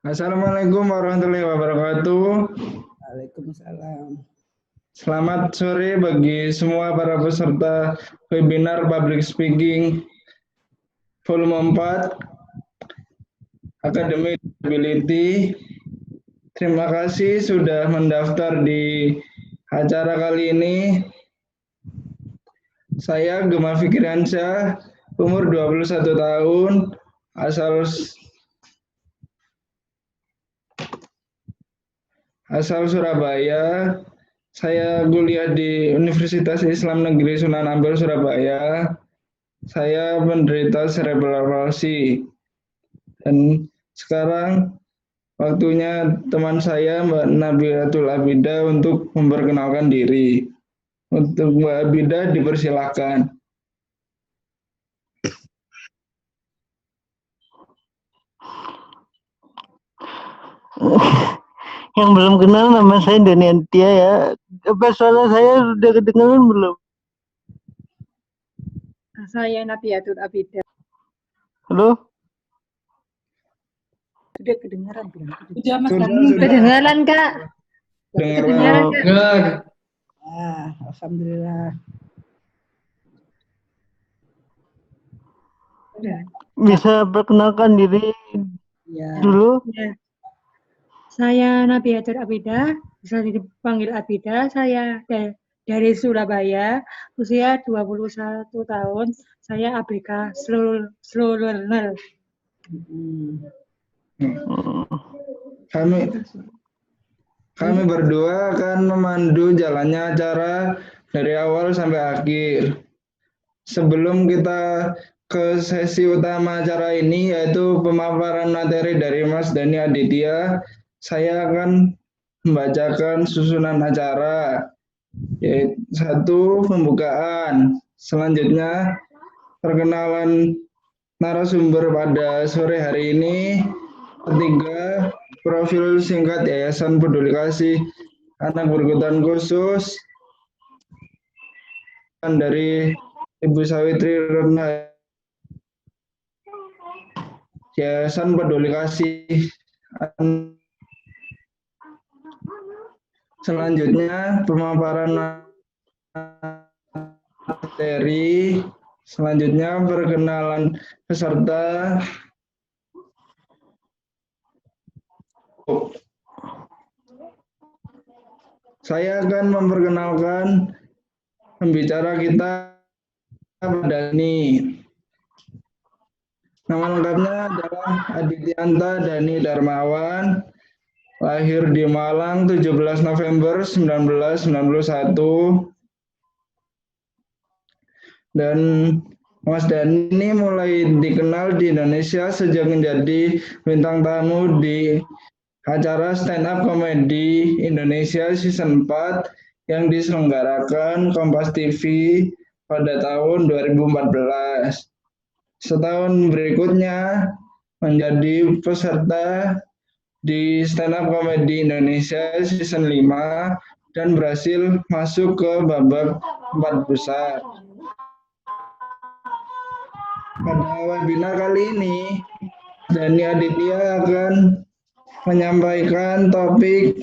Assalamualaikum warahmatullahi wabarakatuh. Waalaikumsalam. Selamat sore bagi semua para peserta webinar Public Speaking Volume 4 Academic Disability. Terima kasih sudah mendaftar di acara kali ini. Saya Gema Fikriansyah, umur 21 tahun, asal Surabaya. Saya kuliah di Universitas Islam Negeri Sunan Ampel, Surabaya. Saya penderita cerebral palsy. Dan sekarang waktunya teman saya Mbak Nabilatul Abida untuk memperkenalkan diri. Untuk Mbak Abida dipersilakan. Yang belum kenal, nama saya Dani Antia ya. Apa suara saya sudah kedengaran belum? Saya Nabilatul Abida. Halo? Sudah kedengaran belum? Sudah, Mas. Kedengaran, Kak. Kedengaran, Kak. Alhamdulillah. Bisa perkenalkan diri dulu? Ya. Saya Nabilatul Abida, bisa dipanggil Abida. Saya dari Surabaya, usia 21 tahun. Saya ABK slow learner. Kami berdua akan memandu jalannya acara dari awal sampai akhir. Sebelum kita ke sesi utama acara ini, yaitu pemaparan materi dari Mas Dani Aditya, saya akan membacakan susunan acara. Yaitu 1. Pembukaan. Selanjutnya, perkenalan narasumber pada sore hari ini. 3. Profil singkat Yayasan Peduli Kasih Anak Berkebutuhan Khusus dari Ibu Sawitri Retna, Yayasan Peduli Kasih. Selanjutnya pemaparan materi. Selanjutnya perkenalan peserta. Saya akan memperkenalkan pembicara kita, Dani. Nama lengkapnya adalah Adityanta Dani Darmawan, lahir di Malang 17 November 1991. Dan Mas Dani ini mulai dikenal di Indonesia sejak menjadi bintang tamu di acara stand up komedi Indonesia season 4 yang diselenggarakan Kompas TV pada tahun 2014. Setahun berikutnya menjadi peserta di stand up komedi Indonesia season 5 dan berhasil masuk ke babak 4 besar. Pada webinar kali ini, Dani Aditya akan menyampaikan topik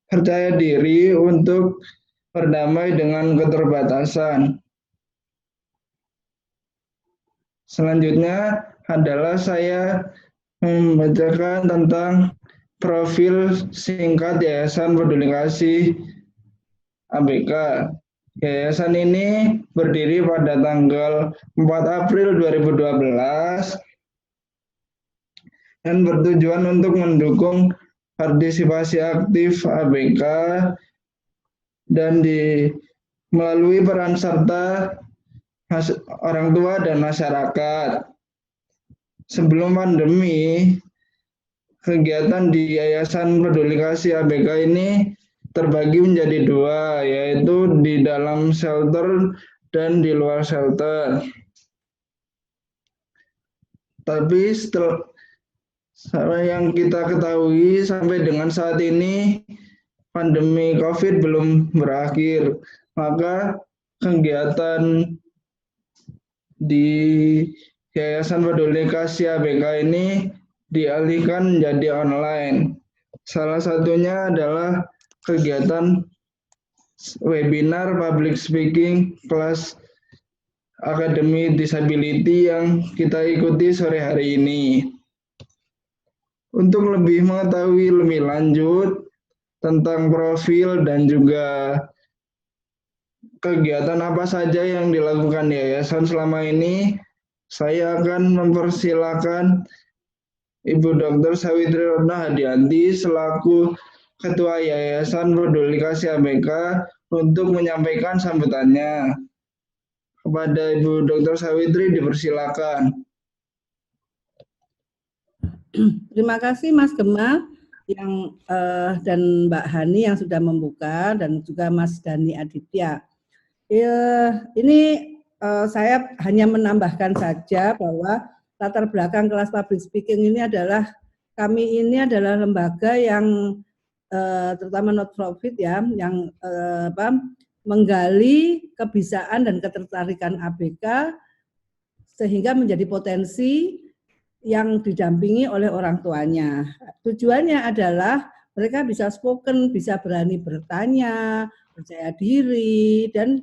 percaya diri untuk berdamai dengan keterbatasan. Selanjutnya adalah saya membacakan tentang profil singkat Yayasan Peduli Kasih ABK. Yayasan ini berdiri pada tanggal 4 April 2012 dan bertujuan untuk mendukung partisipasi aktif ABK dan melalui peran serta orang tua dan masyarakat. Sebelum pandemi, kegiatan di Yayasan Peduli Kasih ABK ini terbagi menjadi 2, yaitu di dalam shelter dan di luar shelter. Tapi setelah yang kita ketahui sampai dengan saat ini pandemi COVID belum berakhir, maka kegiatan di Yayasan Peduli Kasih ABK ini dialihkan menjadi online. Salah satunya adalah kegiatan webinar public speaking kelas Akademi Disability yang kita ikuti sore hari ini. Untuk lebih mengetahui lebih lanjut tentang profil dan juga kegiatan apa saja yang dilakukan yayasan selama ini, saya akan mempersilakan Ibu Dr. Sawitri Rona Hadianti selaku Ketua Yayasan Peduli Kasih ABK untuk menyampaikan sambutannya. Kepada Ibu Dr. Sawitri dipersilakan. Terima kasih Mas Gema yang dan Mbak Hani yang sudah membuka dan juga Mas Dani Aditya. Ini saya hanya menambahkan saja bahwa latar belakang kelas public speaking ini adalah kami ini adalah lembaga yang terutama not profit ya, yang menggali kebisaan dan ketertarikan ABK sehingga menjadi potensi yang didampingi oleh orang tuanya. Tujuannya adalah mereka bisa spoken, bisa berani bertanya, percaya diri, dan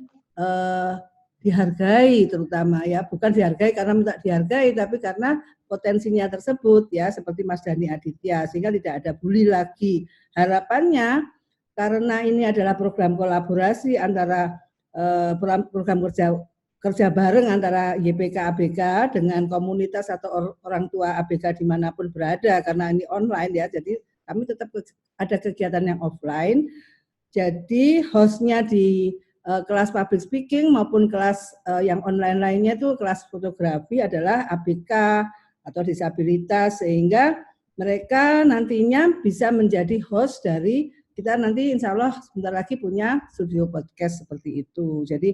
dihargai terutama ya, bukan dihargai karena minta dihargai, tapi karena potensinya tersebut ya, seperti Mas Dani Aditya, sehingga tidak ada bully lagi. Harapannya karena ini adalah program kolaborasi antara program kerja bareng antara YPK ABK dengan komunitas atau orang tua ABK dimanapun berada, karena ini online ya, jadi kami tetap ada kegiatan yang offline. Jadi hostnya di kelas public speaking maupun kelas yang online lainnya itu kelas fotografi adalah ABK atau disabilitas, sehingga mereka nantinya bisa menjadi host dari kita nanti insya Allah sebentar lagi punya studio podcast seperti itu. Jadi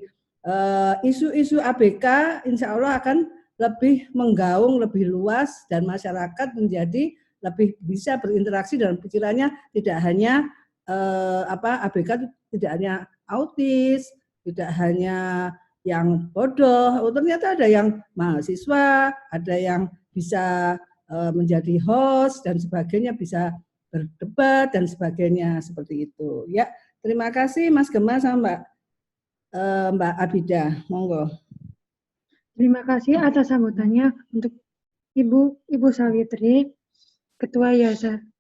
isu-isu ABK insya Allah akan lebih menggaung, lebih luas, dan masyarakat menjadi lebih bisa berinteraksi dalam pikirannya, tidak hanya ABK tidak hanya autis, tidak hanya yang bodoh, ternyata ada yang mahasiswa, ada yang bisa menjadi host dan sebagainya, bisa berdebat dan sebagainya seperti itu. Ya, terima kasih Mas Gema sama Mbak Abida, monggo. Terima kasih atas sambutannya untuk Ibu Sawitri, Ketua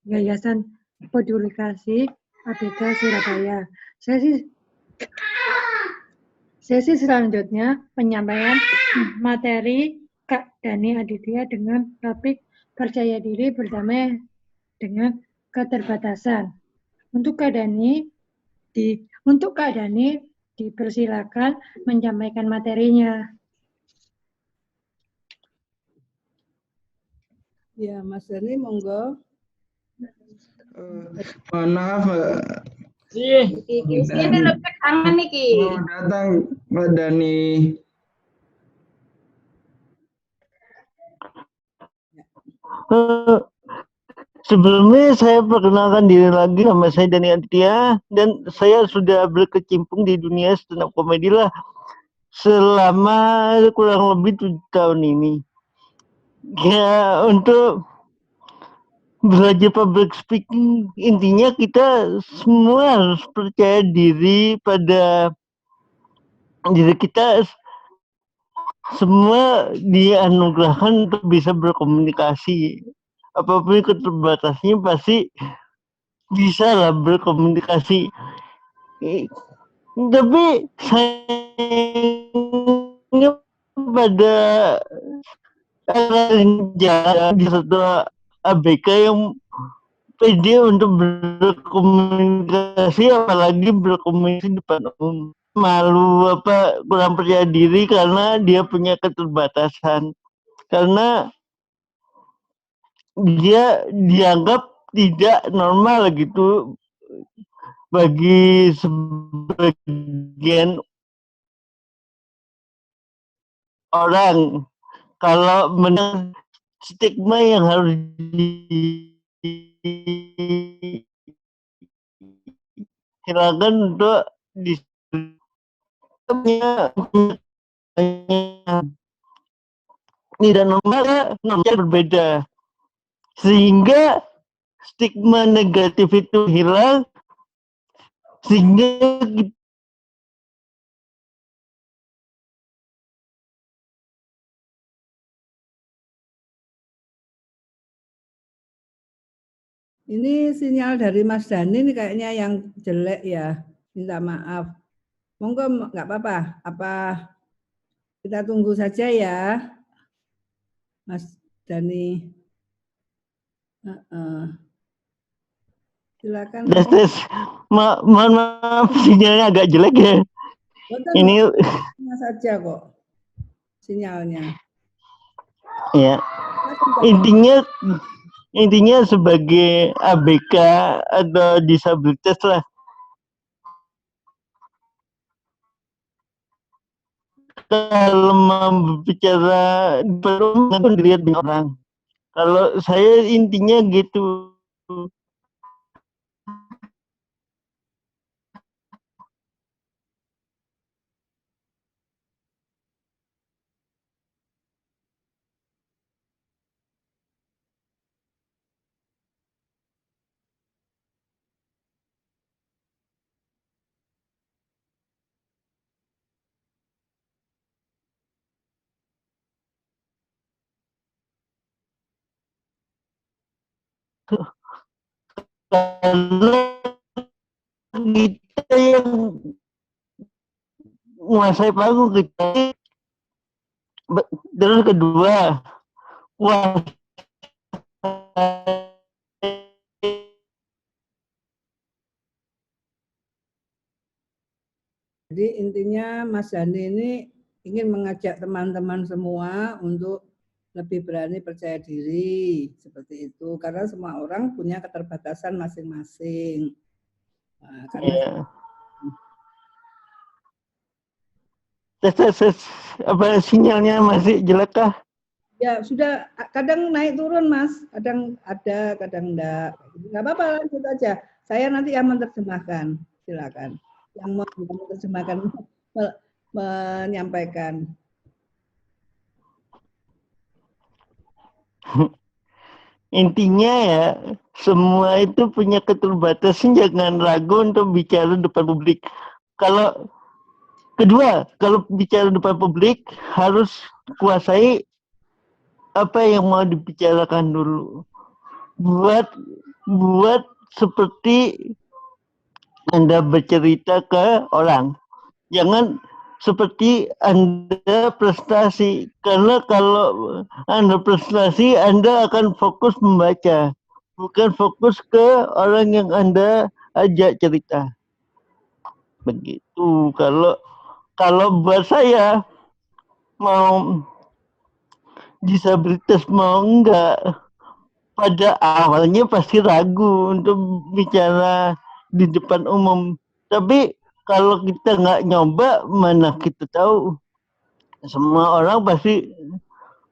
Yayasan Peduli Kasih ABK Surabaya. Sesi selanjutnya penyampaian materi Kak Dani Aditya dengan topik percaya diri berdamai dengan keterbatasan. Untuk Kak Dani dipersilakan menyampaikan materinya. Ya, Mas Dani, monggo. Mohon maaf, Ini lebih kangen nih. Selamat datang, Mbak Dani. Sebelumnya saya perkenalkan diri lagi, nama saya Dani Aditya, dan saya sudah berkecimpung di dunia stand up comedy lah selama kurang lebih 7 tahun ini. Ya, untuk belajar public speaking, intinya kita semua harus percaya diri pada diri kita. Semua dianugerahkan untuk bisa berkomunikasi. Apapun keterbatasannya pasti bisa lah berkomunikasi. Tapi sayangnya pada jalan di satu ABK yang pede untuk berkomunikasi, apalagi berkomunikasi depan umum. Malu kurang percaya diri karena dia punya keterbatasan, karena dia dianggap tidak normal gitu bagi sebagian orang. Kalau menang stigma yang harus dihilangkan untuk tidak normal, normalnya berbeda. Sehingga stigma negatif itu hilang, sehingga Ini sinyal dari Mas Dhani ini kayaknya yang jelek ya. Minta maaf. Monggo nggak apa-apa. Apa kita tunggu saja ya, Mas Dhani. Silakan. tes. Mohon maaf sinyalnya agak jelek ya. Betul, Ini saja kok sinyalnya. ya. Intinya sebagai ABK atau disabilitas lah, kalau mau bicara belum dilihat banyak orang. Kalau saya intinya gitu. Karena kita yang menguasai panggung kita. Terus kedua, wah, jadi intinya Mas Dhani ini ingin mengajak teman-teman semua untuk lebih berani percaya diri seperti itu, karena semua orang punya keterbatasan masing-masing. Nah, karena tes apa sinyalnya masih jelek kah? ya sudah, kadang naik turun Mas, kadang ada, kadang enggak. Enggak apa-apa, lanjut aja. Saya nanti yang menerjemahkan, silakan. Yang mau menerjemahkan menyampaikan. Intinya ya, semua itu punya keterbatasan, jangan ragu untuk bicara depan publik. Kalau bicara depan publik harus kuasai apa yang mau dibicarakan dulu. Buat seperti Anda bercerita ke orang. Jangan seperti Anda prestasi. Karena kalau Anda prestasi, Anda akan fokus membaca. Bukan fokus ke orang yang Anda ajak cerita. Begitu. Kalau buat saya, mau disabilitas mau enggak, pada awalnya pasti ragu untuk bicara di depan umum. Tapi kalau kita nggak nyoba, mana kita tahu. Semua orang pasti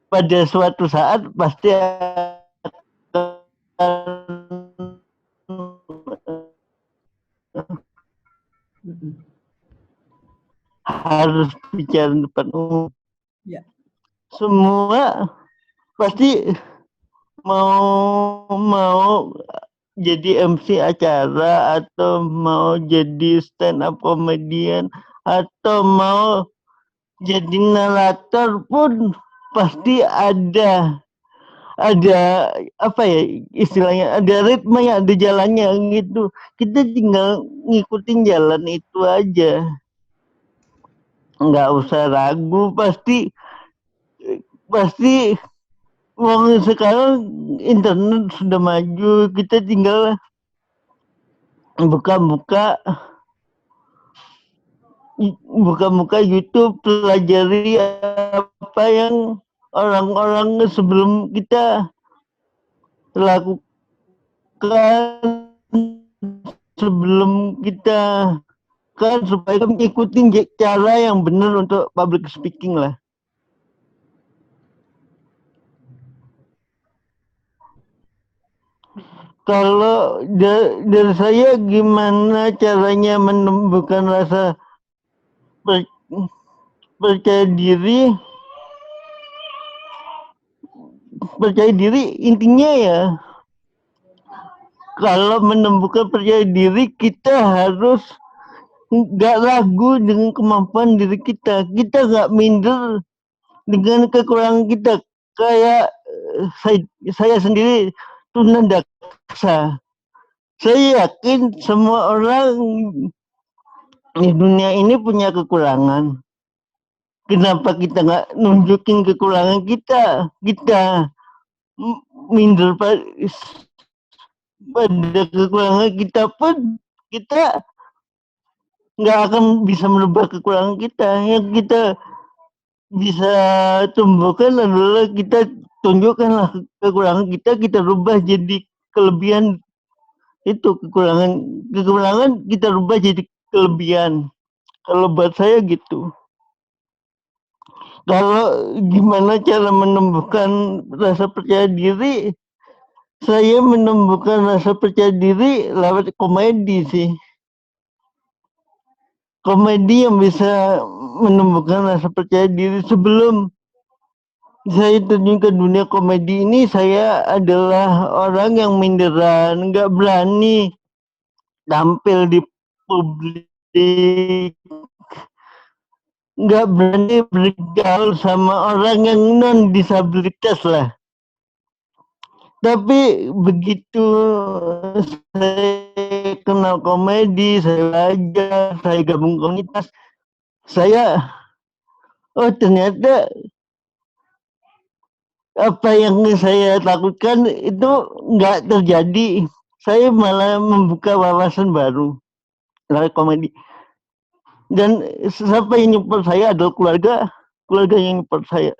pada suatu saat pasti harus bicara di depan umum. Ya. Semua pasti mau jadi MC acara, atau mau jadi stand up comedian, atau mau jadi narator pun pasti ada apa ya istilahnya, ada ritmenya, ada jalannya gitu. Kita tinggal ngikutin jalan itu aja, nggak usah ragu. Pasti Wong sekarang internet sudah maju, kita tinggal buka-buka YouTube, pelajari apa yang orang-orang sebelum kita lakukan, sebelum kita kan, supaya ngikutin cara yang benar untuk public speaking lah. Kalau dari saya, gimana caranya menumbuhkan rasa percaya diri? percaya diri intinya ya, kalau menumbuhkan percaya diri kita harus nggak ragu dengan kemampuan diri kita. Kita nggak minder dengan kekurangan kita. Kayak saya sendiri tunadaksa. Saya yakin semua orang di dunia ini punya kekurangan. Kenapa kita nggak nunjukin kekurangan kita? Kita minder pada kekurangan kita pun, kita nggak akan bisa merubah kekurangan kita. Yang kita bisa tumbuhkan adalah kita tunjukkanlah kekurangan kita rubah jadi kelebihan. Itu kekurangan kita rubah jadi kelebihan. Kalau buat saya gitu. Kalau gimana cara menumbuhkan rasa percaya diri, saya menumbuhkan rasa percaya diri lewat komedi sih. Komedi yang bisa menumbuhkan rasa percaya diri. Sebelum saya terjun ke dunia komedi ini, saya adalah orang yang minderan, nggak berani tampil di publik, nggak berani bergaul sama orang yang non disabilitas lah. Tapi begitu saya kenal komedi, saya belajar, saya gabung komunitas, saya ternyata apa yang saya takutkan itu nggak terjadi. Saya malah membuka wawasan baru lewat komedi. Dan siapa yang nyupport saya adalah keluarga yang nyupport saya.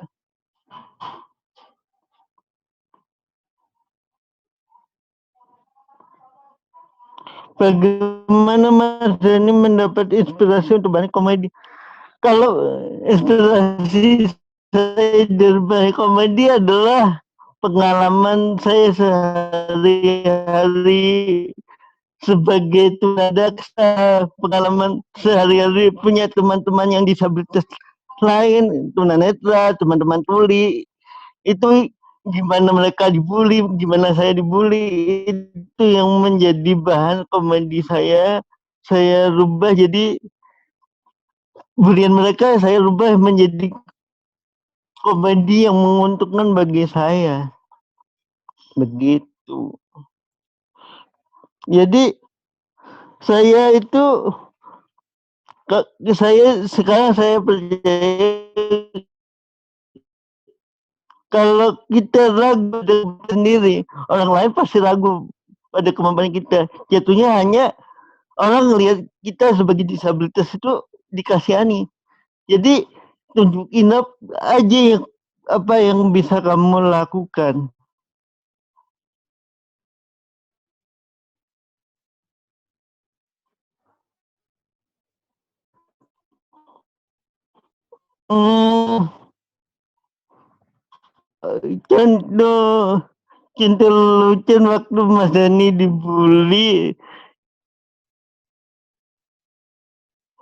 Bagaimana Mas Dhani mendapat inspirasi untuk banyak komedi? Kalau inspirasi saya dari banyak komedi adalah pengalaman saya sehari-hari sebagai tunadaksa, pengalaman sehari-hari punya teman-teman yang disabilitas lain, tunanetra, teman-teman tuli, itu gimana mereka dibully, gimana saya dibully, itu yang menjadi bahan komedi saya rubah jadi bulian mereka, saya rubah menjadi komedi yang menguntungkan bagi saya. Begitu. Jadi saya itu sekarang saya percaya kalau kita ragu sendiri, orang lain pasti ragu pada kemampuan kita. Jatuhnya hanya orang melihat kita sebagai disabilitas itu dikasihani. Jadi tunjukin aja apa yang bisa kamu lakukan. Contoh lucu waktu Mas Dhani dibully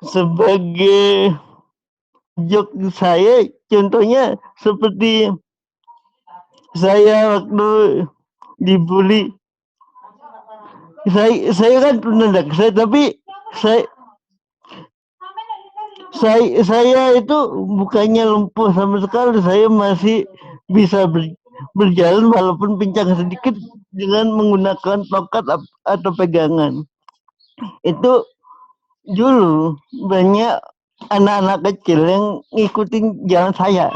sebagai joke saya, contohnya seperti saya waktu dibully, saya kan tunadaksa, tapi saya itu bukannya lumpuh sama sekali, saya masih bisa berjalan walaupun pincang sedikit dengan menggunakan tongkat atau pegangan. Itu dulu banyak anak-anak kecil yang ngikutin jalan saya.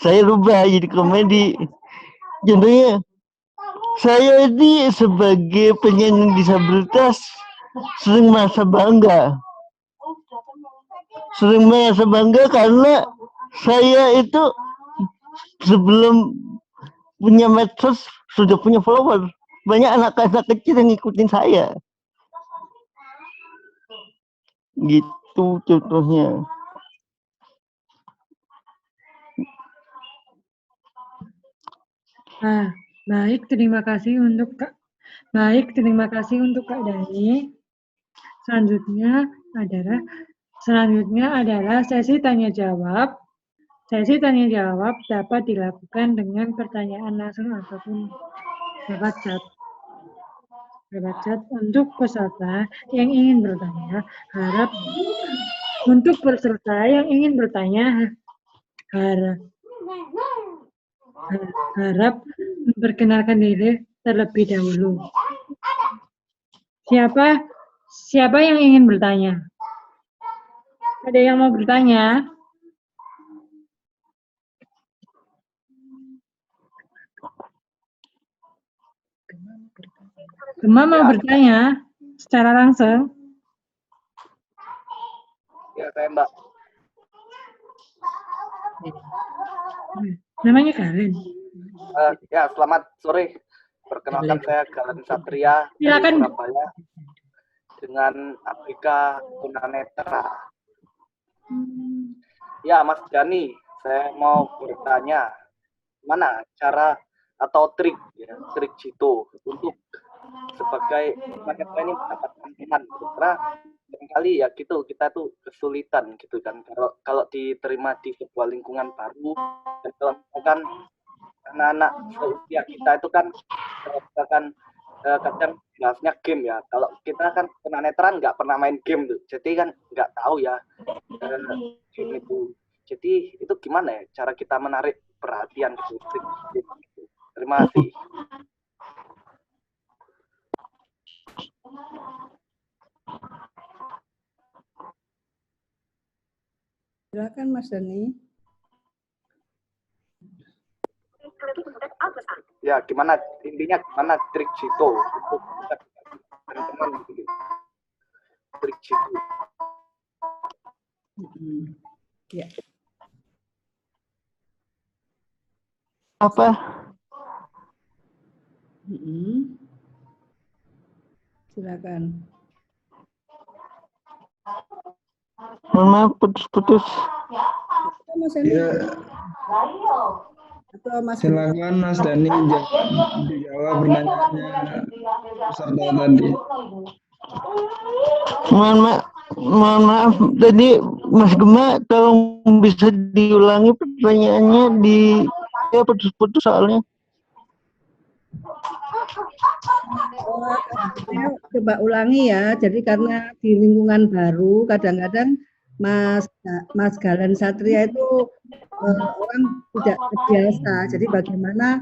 Saya rubah jadi komedi. Contohnya, saya ini sebagai penyandang disabilitas sering merasa bangga. Karena saya itu sebelum punya medsos sudah punya follower. Banyak anak-anak kecil yang ngikutin saya. Gitu contohnya. Baik, terima kasih untuk Kak Dhani. Selanjutnya adalah sesi tanya jawab. Sesi tanya jawab dapat dilakukan dengan pertanyaan langsung ataupun lewat chat. Lewat chat untuk peserta yang ingin bertanya, harap harap memperkenalkan diri terlebih dahulu. Siapa yang ingin bertanya? Ada yang mau bertanya? Gema mau bertanya secara langsung? Ya, saya Mbak. Namanya Karen. Ya, selamat sore. Perkenalkan saya Galen Satria dari Silakan. Surabaya dengan ABK tunanetra. Ya, Mas Dani, saya mau bertanya, mana cara atau trik jitu untuk sebagai tunanetra ini mendapatkan teman, karena seringkali ya gitu kita tuh kesulitan gitu kan kalau diterima di sebuah lingkungan baru, dan kalau kan anak-anak seusia kita itu kan kadang bahasnya game ya. Kalau kita kan tunanetra nggak pernah main game tuh, jadi kan nggak tahu ya game itu. Jadi itu gimana ya cara kita menarik perhatian gitu. Terima kasih. Silakan Mas Dani. Ya, intinya gimana trik jitu untuk teman-teman gitu. Trik jitu. Ya. Apa? Silakan. Mohon maaf, putus-putus. Mas Dani. Ya, Atau Mas silakan Mas Dani dijawab pertanyaannya peserta tadi. Mohon maaf, tadi Mas Gema tolong bisa diulangi pertanyaannya, ya putus-putus soalnya. Saya coba ulangi ya. Jadi karena di lingkungan baru kadang-kadang Mas Galen Satria itu orang tidak terbiasa. Jadi bagaimana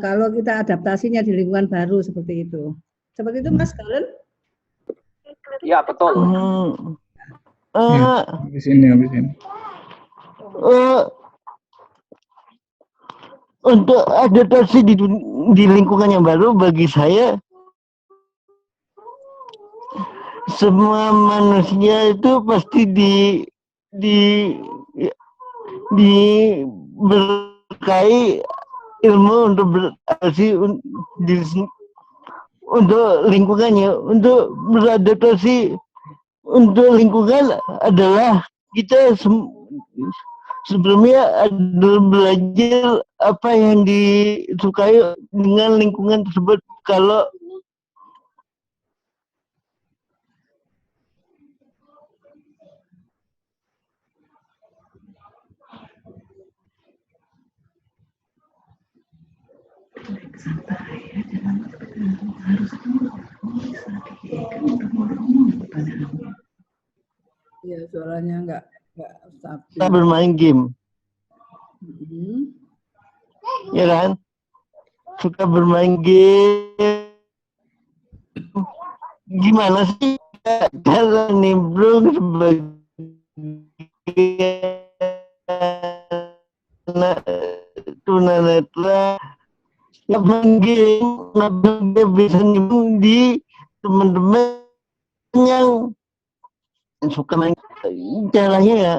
kalau kita adaptasinya di lingkungan baru seperti itu. Seperti itu Mas Galen? Iya, betul. Habis ini. Untuk adaptasi di lingkungan yang baru, bagi saya semua manusia itu pasti diberkahi ilmu untuk beradaptasi untuk lingkungannya. Untuk beradaptasi untuk lingkungan adalah kita sebelumnya adalah belajar apa yang disukai dengan lingkungan tersebut. Kalau Ya, suaranya enggak stabil. kita bermain game, ya kan? Suka bermain game. Gimana sih cara nimbrung sebagai anak tunanetra? Ya main game, dia bisa nimbrung di teman-teman yang suka main. Caranya ya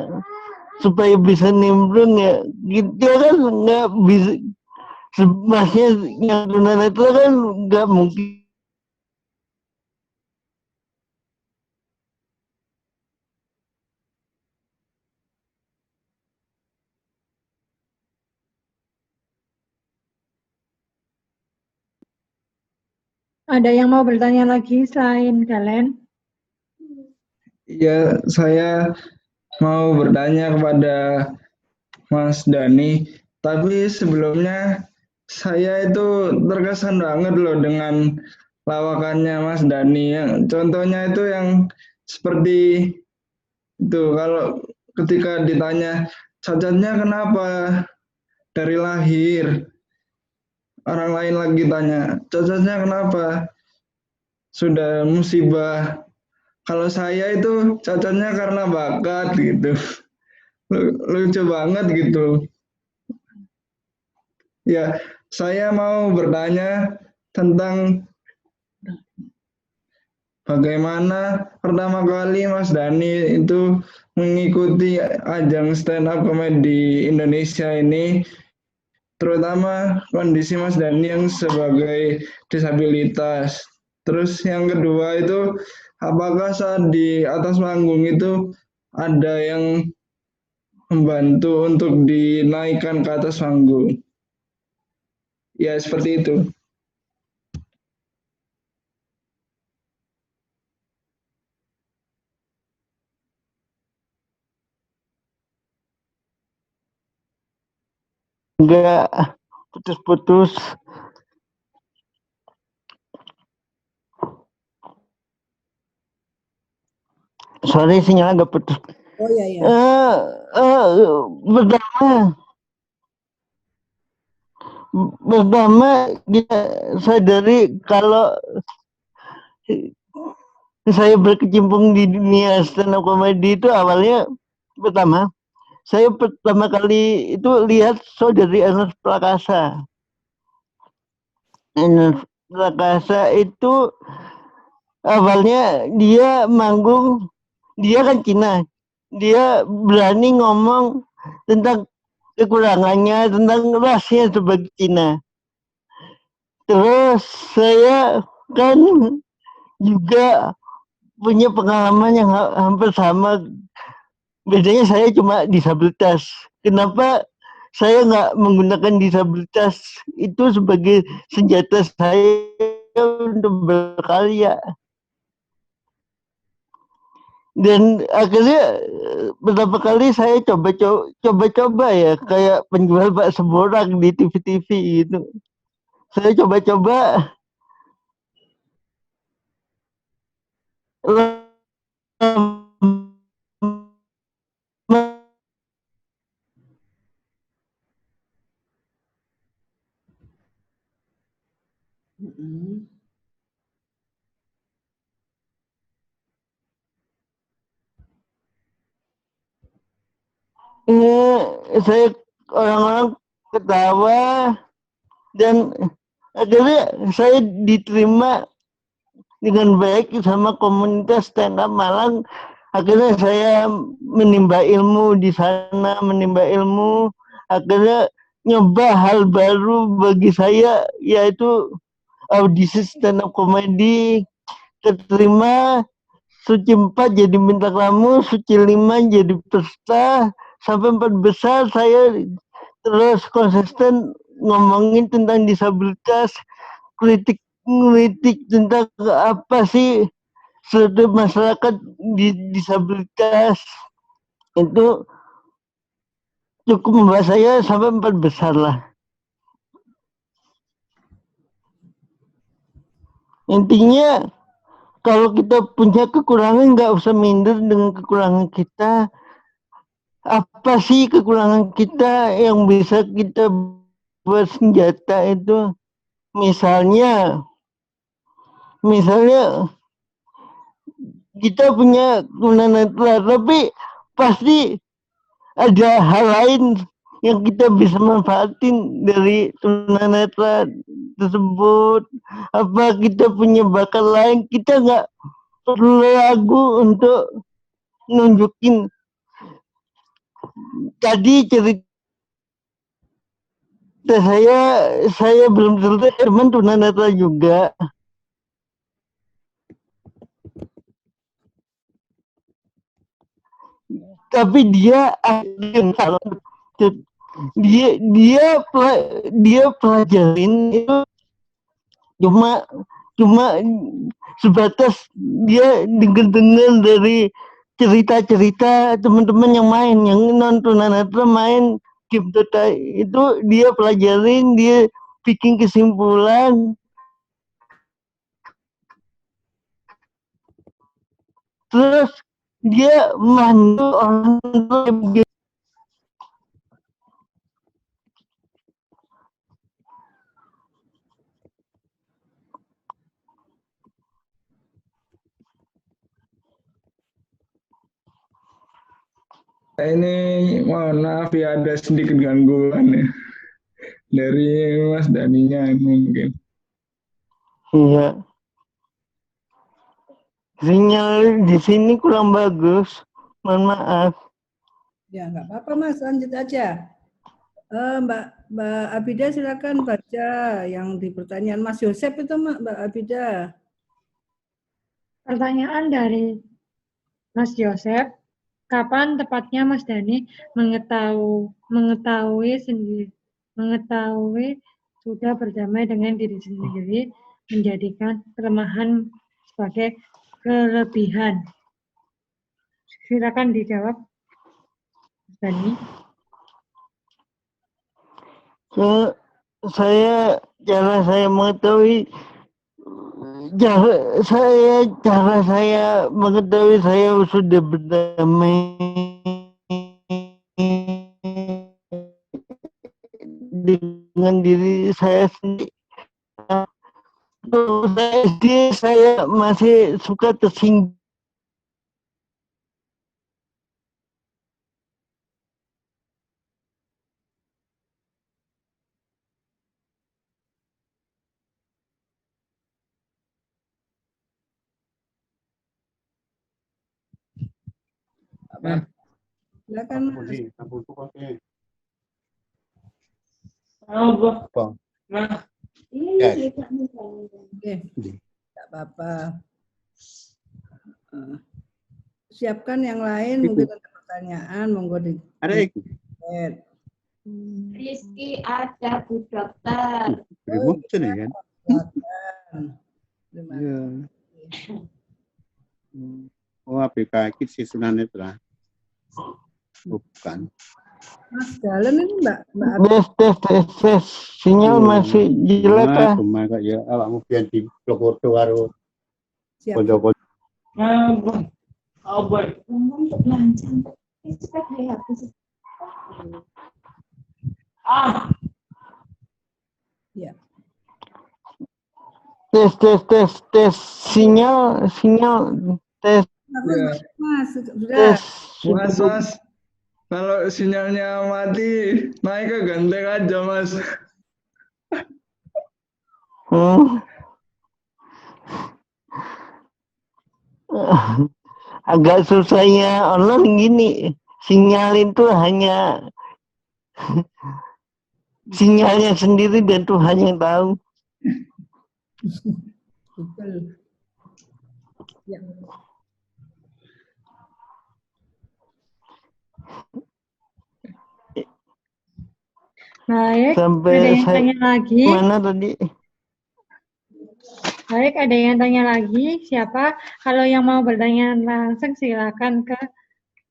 supaya bisa nimbrung ya gitu kan, nggak bisa. Masnya yang tunanetra kan nggak mungkin. Ada yang mau bertanya lagi selain Galen? Ya, saya mau bertanya kepada Mas Dani. Tapi sebelumnya saya itu terkesan banget loh dengan lawakannya Mas Dani. Contohnya itu yang seperti itu. Kalau ketika ditanya cacatnya kenapa dari lahir, orang lain lagi tanya cacatnya kenapa sudah musibah. Kalau saya itu cacatnya karena bakat gitu. Lucu banget gitu. Ya, saya mau bertanya tentang bagaimana pertama kali Mas Dani itu mengikuti ajang stand up comedy Indonesia ini, terutama kondisi Mas Dani yang sebagai disabilitas. Terus yang kedua itu, apakah saat di atas panggung itu ada yang membantu untuk dinaikkan ke atas panggung? Ya, seperti itu. Enggak putus-putus. Sorry, sinyalnya agak putus. Oh iya ya. Pertama kita sadari kalau saya berkecimpung di dunia stand up comedy itu awalnya pertama saya pertama kali itu lihat saudari Ernest Prakasa. Ernest Prakasa itu awalnya dia manggung, dia kan Cina, dia berani ngomong tentang kekurangannya, tentang rasnya sebagai Cina. Terus saya kan juga punya pengalaman yang hampir sama. Bedanya saya cuma disabilitas. Kenapa saya nggak menggunakan disabilitas itu sebagai senjata saya untuk berkarya? Dan akhirnya beberapa kali saya coba-coba ya kayak penjual bakso borak di TV-TV gitu. Saya coba-coba saya orang-orang ketawa dan akhirnya saya diterima dengan baik sama komunitas stand up Malang. Akhirnya saya menimba ilmu di sana, akhirnya nyoba hal baru bagi saya, yaitu audisi stand up comedy, keterima, Suci 4 jadi bintang tamu, Suci 5 jadi peserta, sampai 4 besar saya terus konsisten ngomongin tentang disabilitas, kritik tentang apa sih suatu masyarakat disabilitas itu cukup membahas saya sampai 4 besar lah. Intinya kalau kita punya kekurangan nggak usah minder dengan kekurangan kita. Apa sih kekurangan kita yang bisa kita buat senjata itu? Misalnya kita punya tunanetra, tapi pasti ada hal lain yang kita bisa manfaatin dari tunanetra tersebut. Apa kita punya bakat lain, kita nggak perlu ragu untuk nunjukin. Tadi cerita saya belum selesai, teman tunanetra juga. Tapi dia pelajarin itu cuma sebatas dia dengar dari cerita-cerita teman-teman yang main, yang non tunanetra main, game total itu dia pelajarin, dia bikin kesimpulan, terus dia mandu orang game. Ini mohon maaf ya, ada sedikit gangguan ya dari Mas Daninya mungkin. Iya. Sinyal di sini kurang bagus. Mohon maaf. Ya, nggak apa-apa Mas, lanjut aja. Mbak Abida silakan baca yang di pertanyaan Mas Yosep itu Mbak Abida. Pertanyaan dari Mas Yosep, kapan tepatnya Mas Dani mengetahui sudah berdamai dengan diri sendiri, menjadikan kelemahan sebagai kelebihan? Silakan dijawab, Mas Dani. Cara saya mengetahui saya sudah berdamai dengan diri saya sendiri. Saya masih suka tersinggung. Silakan Mas. Oke, tidak apa-apa. Siapkan yang lain, mungkin ada pertanyaan, monggo di chat. Rizky ada Bu Dokter. Silakan. Terima kasih. Oh, APK sih tunanetra. Bukan. Mas Dalen ini Mbak Tes. Sinyal masih jelek kah? Cuma kok ya awakmu pian di blok karo siap. konco-konco. Ngomong untuk lancang. Cepat ya habis. Ya. Tes. Sinyal tes. Bagus, Mas. Sudah. Tes. Mas, kalau sinyalnya mati, naik ke genteng aja, Mas. Agak susahnya online gini. Sinyal itu hanya sinyalnya sendiri dan Tuhan yang tahu. Betul. Ya. Baik, Sampai ada yang tanya lagi. Mana tadi? Baik, ada yang tanya lagi. Siapa? Kalau yang mau bertanya langsung silakan ke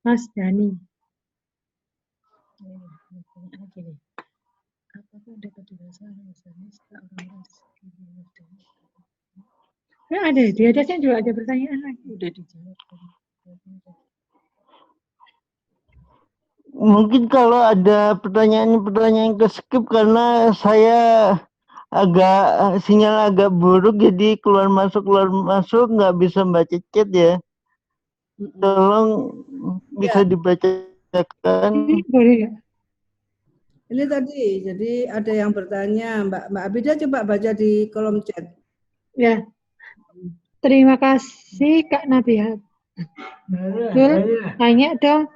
Mas Dani. Ya, ada di atasnya juga ada pertanyaan lagi. Udah dijawab. Mungkin kalau ada pertanyaan ke skip karena saya sinyal agak buruk jadi keluar masuk nggak bisa baca chat ya. Tolong bisa dibacakan. Boleh ya? Ini tadi, jadi ada yang bertanya, Mbak Abida coba baca di kolom chat. Ya. Terima kasih Kak Nabihat. Tanya dong,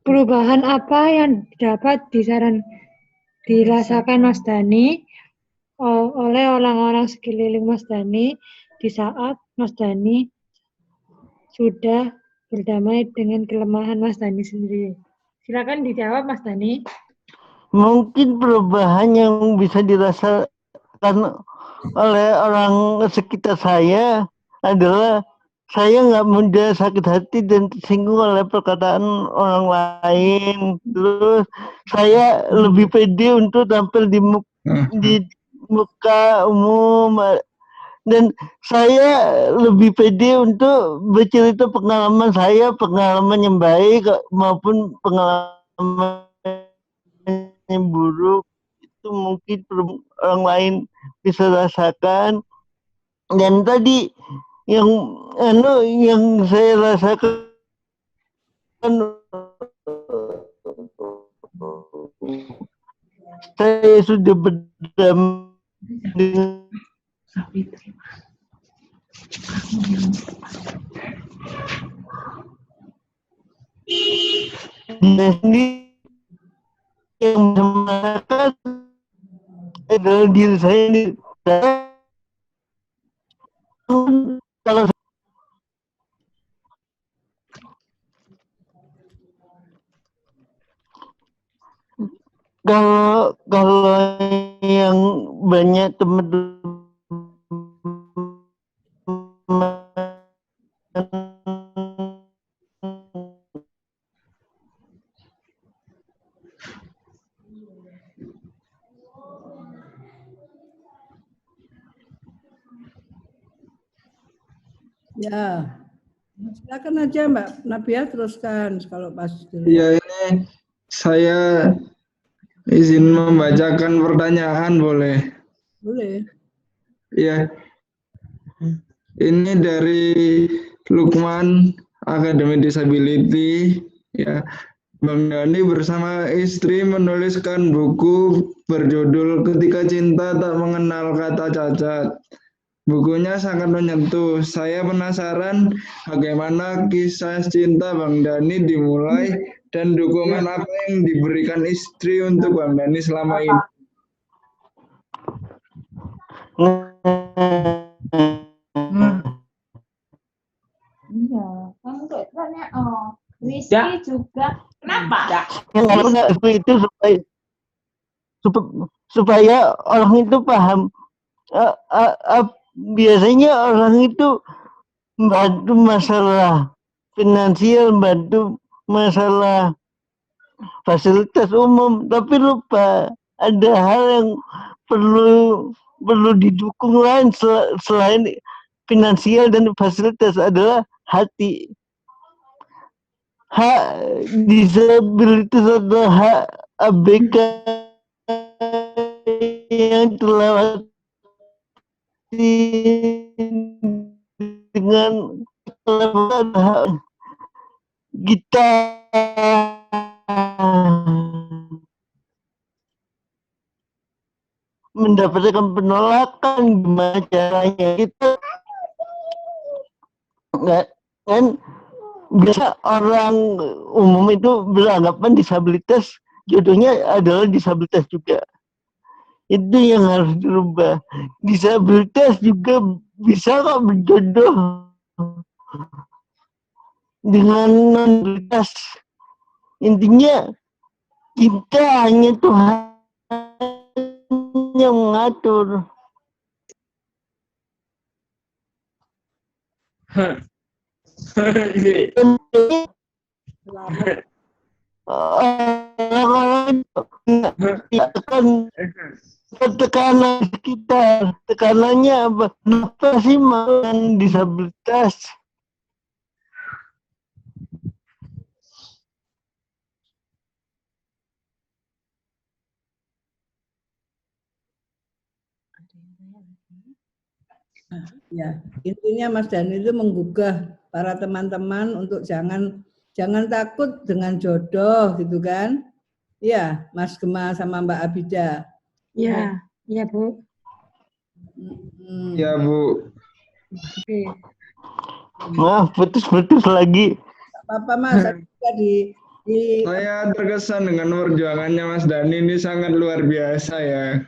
perubahan apa yang dapat dirasakan Mas Dani oleh orang-orang sekeliling Mas Dani di saat Mas Dani sudah berdamai dengan kelemahan Mas Dani sendiri? Silakan dijawab Mas Dani. Mungkin perubahan yang bisa dirasakan oleh orang sekitar saya adalah saya nggak mudah sakit hati dan tersinggung oleh perkataan orang lain. Terus saya lebih pede untuk tampil di muka umum, dan saya lebih pede untuk bercerita pengalaman yang baik maupun pengalaman yang buruk. Itu mungkin orang lain bisa rasakan. Dan tadi yang saya rasakan saya sudah berdamai dengan sendiri. Yang merasakan adalah diri saya sendiri. Kalau yang banyak teman-teman Ya, silakan aja Mbak Nabia teruskan kalau pas dulu. Ya, ini saya izin membacakan pertanyaan, boleh? Boleh. Ya, ini dari Lukman Academy Disability. Ya, Bang Dani bersama istri menuliskan buku berjudul Ketika Cinta Tak Mengenal Kata Cacat. Bukunya sangat menyentuh. Saya penasaran bagaimana kisah cinta Bang Dani dimulai dan dukungan apa yang diberikan istri untuk Bang Dani selama ini. Iya, kamu tuh tanya, Rizky juga. Kenapa? Itu supaya orang itu paham. Biasanya orang itu bantu masalah finansial, bantu masalah fasilitas umum, tapi lupa ada hal yang perlu didukung lain selain finansial dan fasilitas, adalah hati. Hak disabilitas adalah hak ABK yang terlewati dengan hak kita mendapatkan penolakan. Gimana caranya? Kita nggak kan, biasa orang umum itu beranggapan disabilitas jodohnya adalah disabilitas juga. Itu yang harus dirubah. Disabilitas juga bisa kok berjodoh dengan non-disabilitas. Intinya kita hanya Tuhan yang mengatur. Orang-orang akan tekanan sekitar. Tekanannya apa? Kenapa sih mau disabilitas? Ya, intinya Mas Dani itu menggugah para teman-teman untuk jangan takut dengan jodoh gitu kan. Iya, Mas Gema sama Mbak Abida. Ya, ya Bu. Ya, Bu. Oke. Maaf, putus lagi. Apa Mas, di Saya terkesan dengan perjuangannya Mas Dani, ini sangat luar biasa ya.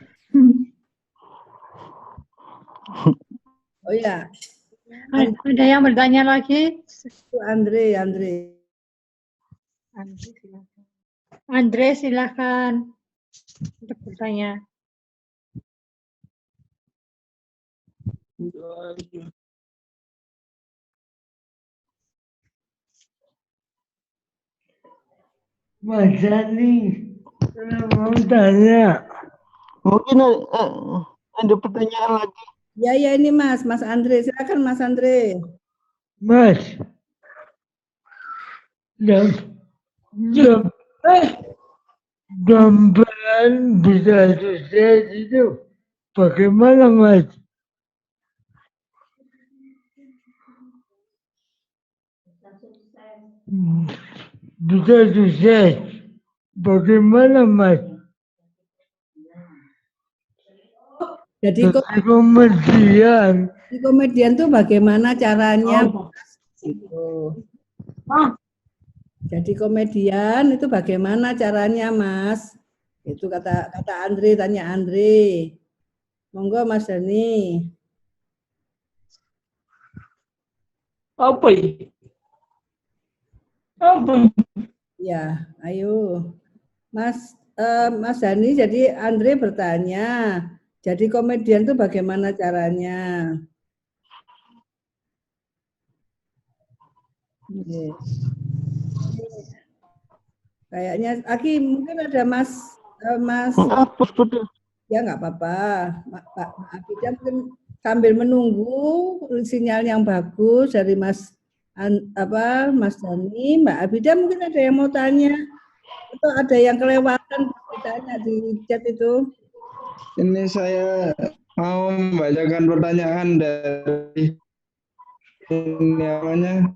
Oh ya, Ada yang bertanya lagi? Andre. Andre silakan untuk bertanya. Mas Dani, saya mau tanya. Mungkin ada pertanyaan lagi. Ya, ya ini Mas Andre. Silakan Mas Andre. Mas, gambaran bisa sukses itu bagaimana Mas? Bisa sukses bagaimana Mas? Jadi komedian. Di komedian tuh bagaimana caranya? Gitu. Jadi komedian itu bagaimana caranya, Mas? Itu kata Andre, tanya Andre. Monggo Mas Dani. Apa ini? Apa? Ya, ayo. Mas Dani, jadi Andre bertanya, jadi komedian itu bagaimana caranya? Kayaknya Aki mungkin ada Mas ya nggak apa-apa. Pak Abida mungkin sambil menunggu sinyal yang bagus dari Mas Dani, Mbak Abida mungkin ada yang mau tanya atau ada yang kelewatan ditanya di chat itu. Ini saya mau membacakan pertanyaan dari ini namanya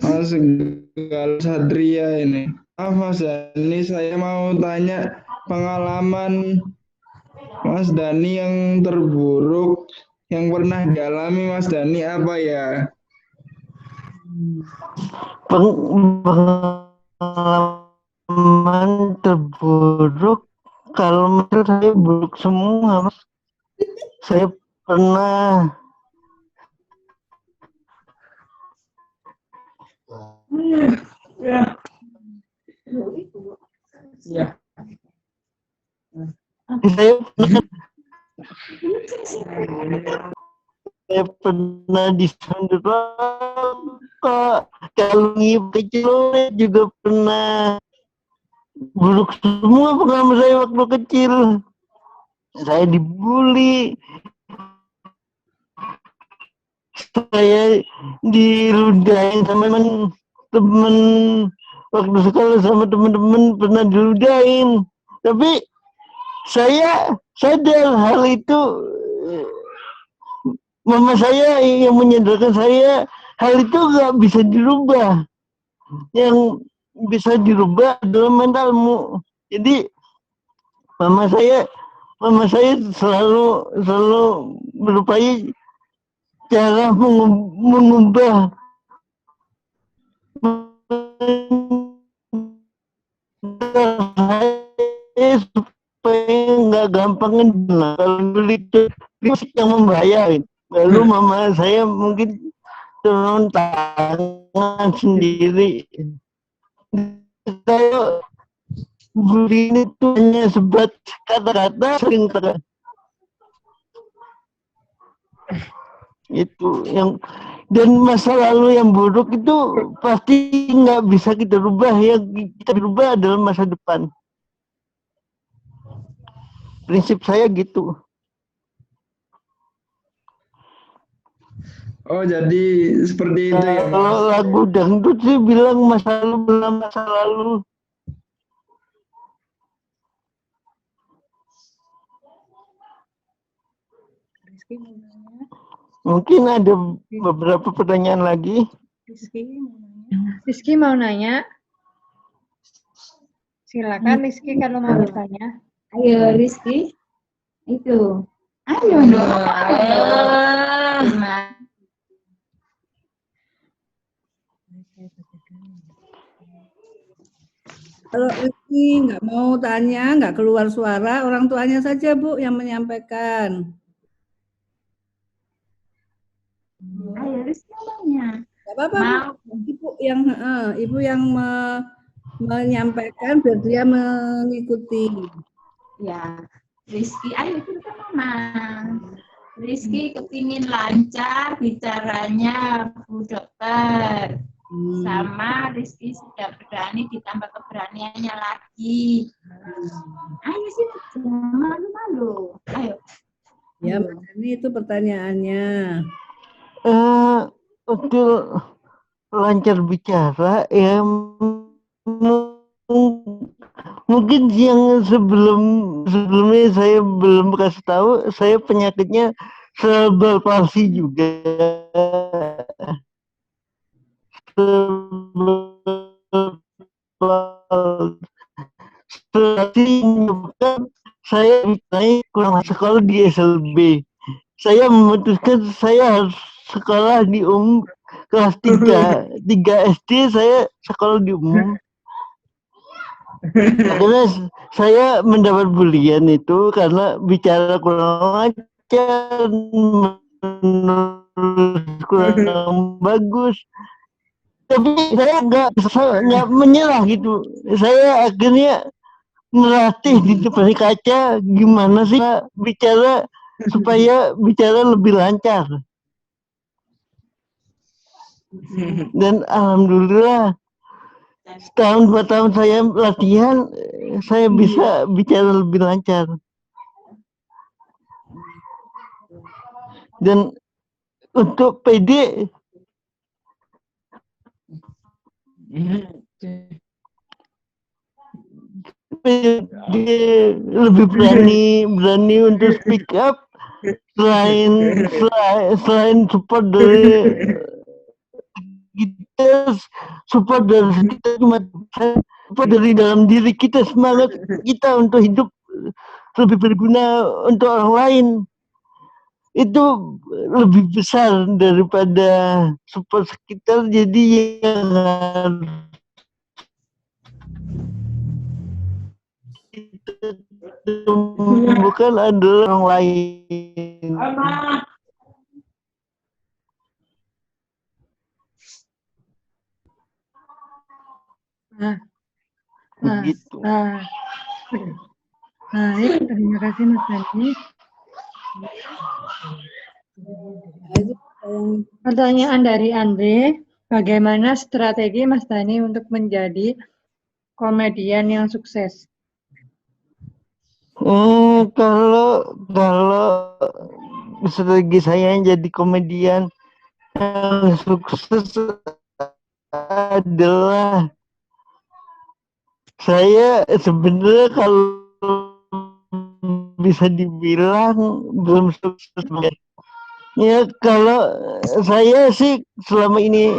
Mas Satria ini. Mas Dani, saya mau tanya pengalaman Mas Dani yang terburuk yang pernah dialami Mas Dani apa ya? Pengalaman terburuk kalau menurut saya buruk semua Mas. Saya pernah saya pernah disandera kok, kalau kecil juga pernah. Buruk semua pengalaman saya waktu kecil. Saya dibully, saya diludahin sama teman waktu sekolah, sama teman-teman pernah diludahin. Tapi saya sadar hal itu, mama saya yang menyadarkan saya hal itu nggak bisa dirubah. Yang bisa dirubah adalah mentalmu. Jadi mama saya selalu berupaya cara mengubah supaya nggak gampang ngedena. Kalau dulu itu musik yang membahayakan. Lalu mama saya mungkin turun tangan sendiri. Saya bully ini tuh hanya sebat kata-kata sering itu yang, dan masa lalu yang buruk itu pasti nggak bisa kita rubah. Yang kita rubah adalah masa depan. Prinsip saya gitu. Oh, jadi seperti itu ya, Mas? Kalau lagu dangdut sih bilang masa lalu belum masa lalu. Mungkin ada beberapa pertanyaan lagi. Rizky mau nanya. Silakan Rizky kalau mau bertanya. Ayo Rizky. Itu. Ayo dong. Kalau Rizky nggak mau tanya, nggak keluar suara, orang tuanya saja Bu yang menyampaikan. Ayo Rizky nanya. Nggak apa-apa Bu. Ibu yang menyampaikan biar dia mengikuti. Ya, Rizky, ayo kita mama. Rizky kepingin lancar bicaranya Bu Dokter. Sama Rizky sudah berani ditambah keberaniannya lagi. Ayo sih, jangan malu-malu. Ayo. Ya, Mbak Dani itu pertanyaannya. Untuk lancar bicara ya mungkin yang sebelumnya saya belum kasih tahu, saya penyakitnya cerebral palsy juga. Menyebabkan saya naik kurang sekolah di SLB. Saya memutuskan saya harus sekolah di kelas 3 SD saya sekolah di umum. Akhirnya saya mendapat bulian itu karena bicara kurang lancar, menulis kurang bagus. Tapi saya nggak menyerah gitu. Saya akhirnya melatih di depan kaca gimana sih bicara supaya bicara lebih lancar. Dan alhamdulillah setahun 2 tahun saya latihan, saya bisa bicara lebih lancar. Dan untuk PD lebih berani untuk speak up selain support dari kita, support dari kita cuma support dari dalam diri kita, semangat kita untuk hidup lebih berguna untuk orang lain itu lebih besar daripada support sekitar. Jadi yang bukan adalah orang lain. Begitu. Baik, terima kasih Mas Dani. Pertanyaan dari Andre, bagaimana strategi Mas Dani untuk menjadi komedian yang sukses? Kalau strategi saya jadi komedian yang sukses adalah saya sebenarnya kalau bisa dibilang belum sukses. Ya kalau saya sih selama ini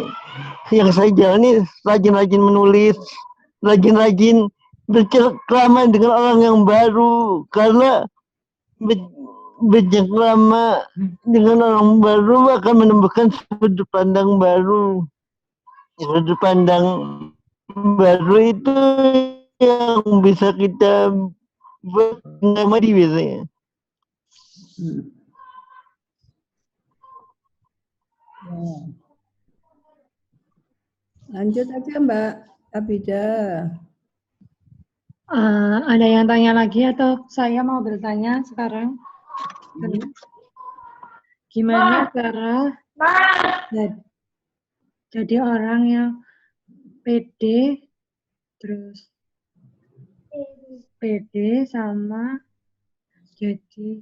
yang saya jalani rajin-rajin menulis, rajin-rajin bercengkrama dengan orang yang baru, karena bercengkrama dengan orang baru akan menumbuhkan sudut pandang baru. Sudut pandang baru itu yang bisa kita buat komedi biasanya. Lanjut aja Mbak Abida. Ada yang tanya lagi atau saya mau bertanya sekarang? Gimana cara jadi orang yang pede, terus pede sama jadi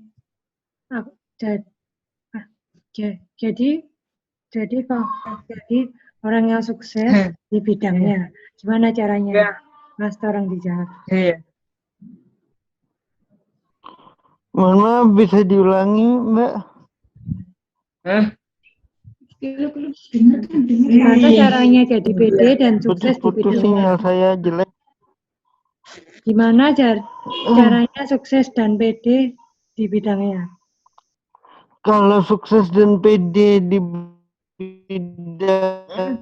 orang yang sukses di bidangnya. Gimana caranya? Mas, tolong dijawab. Mohon maaf, bisa diulangi, Mbak? Gimana caranya jadi pede dan sukses di Putus-putus bidangnya? sinyal saya jelek. Gimana caranya sukses dan pede di bidangnya? Kalau sukses dan pede di bidangnya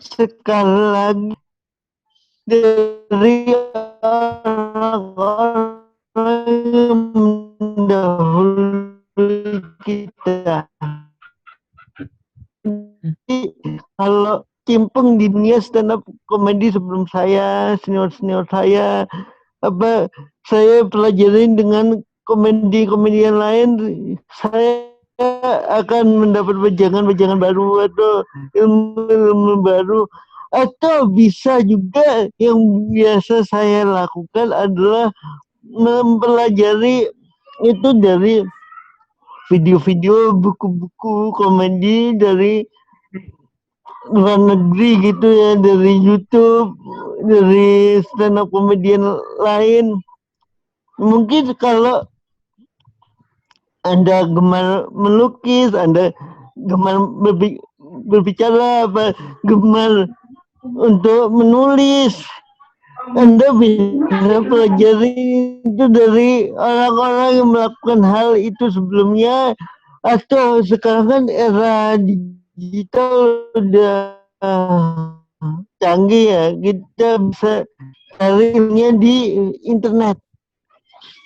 sekali lagi dari orang-orang yang mendahului kita. Jadi kalau cimpeng di dunia stand up komedi sebelum saya, senior saya, saya pelajarin dengan komedian lain, saya akan mendapat wejangan baru atau ilmu baru, atau bisa juga yang biasa saya lakukan adalah mempelajari itu dari video-video, buku-buku komedi dari luar negeri gitu ya, dari YouTube, dari stand up komedian lain. Mungkin kalau Anda gemar melukis, Anda gemar berbicara, apa gemar untuk menulis, Anda bisa pelajari itu dari orang-orang yang melakukan hal itu sebelumnya, atau sekarang kan era digital udah canggih ya, kita bisa carinya di internet.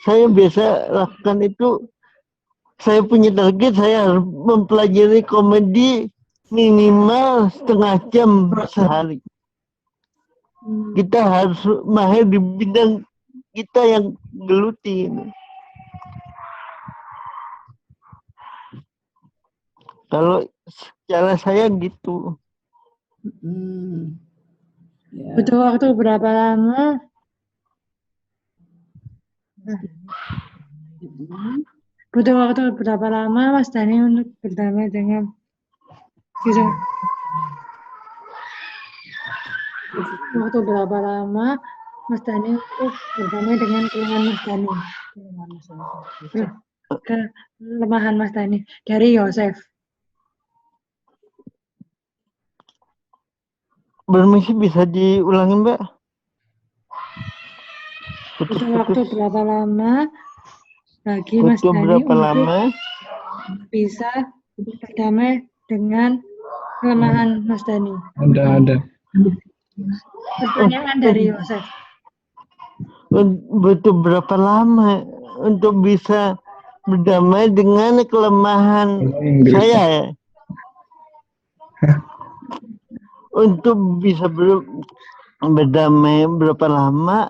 Saya biasa lakukan itu. Saya punya target, saya harus mempelajari komedi minimal setengah jam sehari. Kita harus mahir di bidang kita yang geluti. Kalau cara saya gitu. Ya. Butuh waktu berapa lama? Butuh waktu berapa lama Mas Dani untuk berdamai dengan waktu berapa lama Mas Dani untuk berdamai dengan kelemahan Mas Dani? Kelemahan Mas Dani dari Yosef. Permisi, bisa diulangin, Mbak? Butuh waktu berapa lama bagi Mas Butuh Dani berapa untuk lama? bisa berdamai dengan kelemahan Mas Dani? Ada. Pertanyaan dari Yosef. Butuh berapa lama untuk bisa berdamai dengan kelemahan saya ya? Untuk bisa berdamai berapa lama?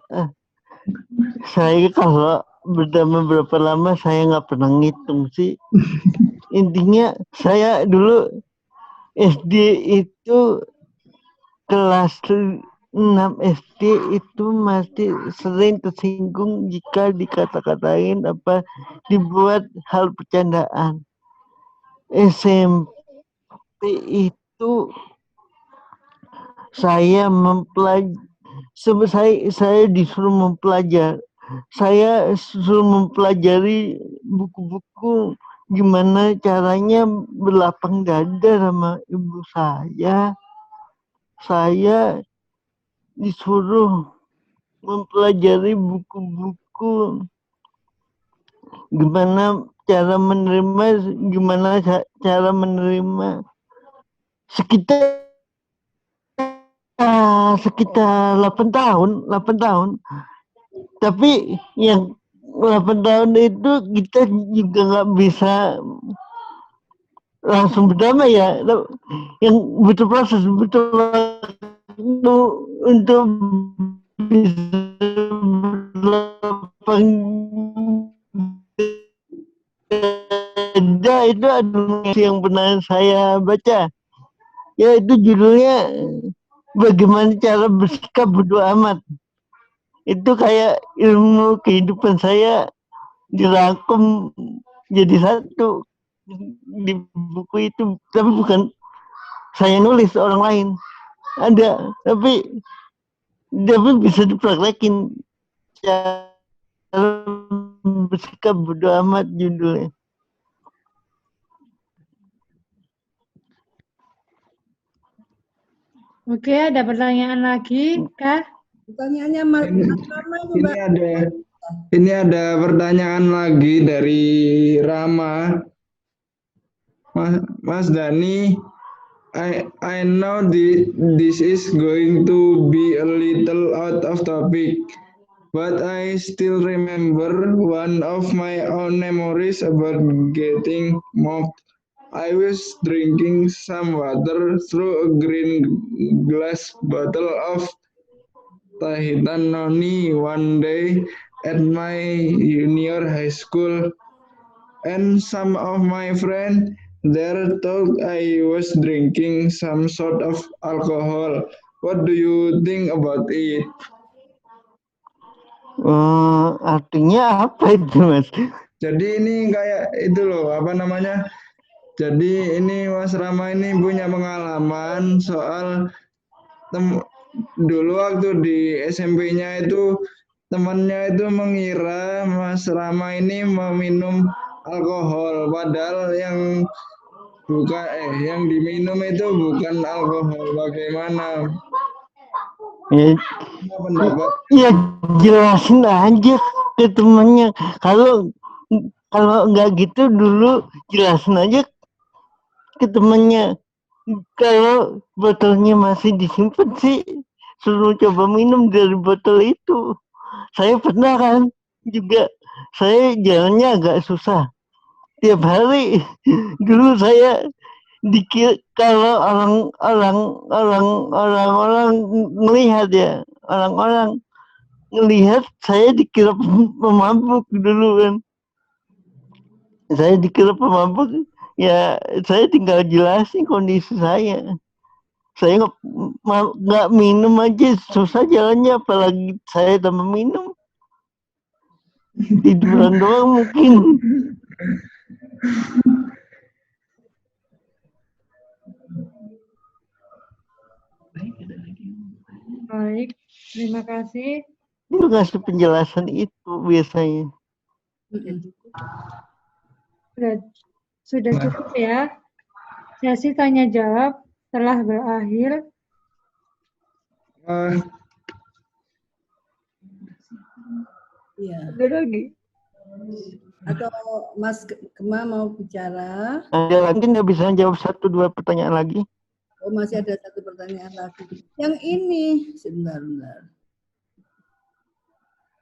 Saya kalau berdamai berapa lama saya nggak pernah ngitung sih. Intinya saya dulu SD itu kelas 6 SD itu masih sering tersinggung jika dikata-katain apa dibuat hal bercandaan. SMP itu saya disuruh mempelajari, saya suruh mempelajari buku-buku gimana caranya berlapang dada sama ibu saya. Saya disuruh mempelajari buku-buku gimana cara menerima sekitar 8 tahun. Tapi yang 8 tahun itu kita juga nggak bisa langsung berdamai ya. Yang butuh proses, butuh waktu untuk bisa berlapang dada. Itu adalah yang pernah saya baca. Ya itu judulnya Bagaimana Cara Bersikap Bodo Amat. Itu kayak ilmu kehidupan saya dirangkum jadi satu di buku itu. Tapi bukan saya nulis, orang lain ada, tapi bisa dipraktekin cara bersikap bodo amat judulnya. Oke, ada pertanyaan lagi, Kak? Pertanyaannya ini ada pertanyaan lagi dari Rama. Mas Dani, I know this is going to be a little out of topic, but I still remember one of my own memories about getting mocked. I was drinking some water through a green glass bottle of Tahitan Noni one day, at my junior high school, and some of my friends there thought I was drinking some sort of alcohol. What do you think about it? Artinya apa itu, Mas? Jadi ini kayak itu loh, apa namanya? Jadi ini Mas Rama ini punya pengalaman soal dulu waktu di SMP-nya itu temannya itu mengira Mas Rama ini meminum alkohol, padahal yang diminum itu bukan alkohol. Bagaimana Ya, pendapat? ya jelasin aja ke temannya. Kalau nggak gitu dulu jelasin aja ke temannya. Kalau botolnya masih disimpan sih, suruh coba minum dari botol itu. Saya pernah kan juga, saya jalannya agak susah. Tiap hari dulu saya dikira kalau orang-orang melihat ya, orang-orang ngelihat saya dikira pemabuk dulu kan. Saya dikira pemabuk, ya saya tinggal jelasin kondisi saya. Saya nggak minum aja susah jalannya, apalagi saya tambah minum. Tiduran doang mungkin. Baik, terima kasih. Dia ngasih penjelasan itu biasanya. Sudah cukup ya. Sesi tanya jawab telah berakhir. Iya. Ada lagi? Atau Mas Gema mau bicara? Ada lagi nggak bisa jawab 1-2 pertanyaan lagi? Oh, masih ada satu pertanyaan lagi. Yang ini, sebentar.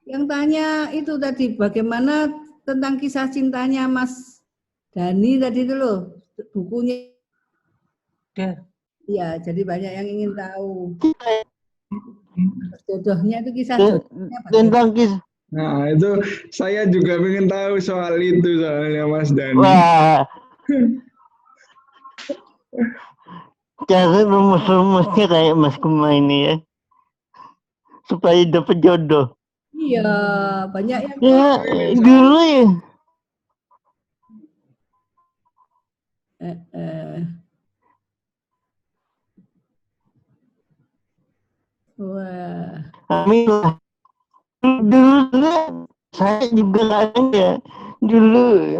Yang tanya itu tadi, bagaimana tentang kisah cintanya Mas Dani tadi itu loh, bukunya. Iya, jadi banyak yang ingin tahu. Jodohnya itu kisah jodohnya tentang kisah. Nah, itu saya juga ingin tahu soal itu soalnya Mas Dani. Wah. Cara rumus-rumusnya kayak Mas Gema ini ya. Supaya dapat jodoh. Iya, banyak yang ya dulu ya. Wah. Amin lah. Dulu saya juga nggak ada. Dulu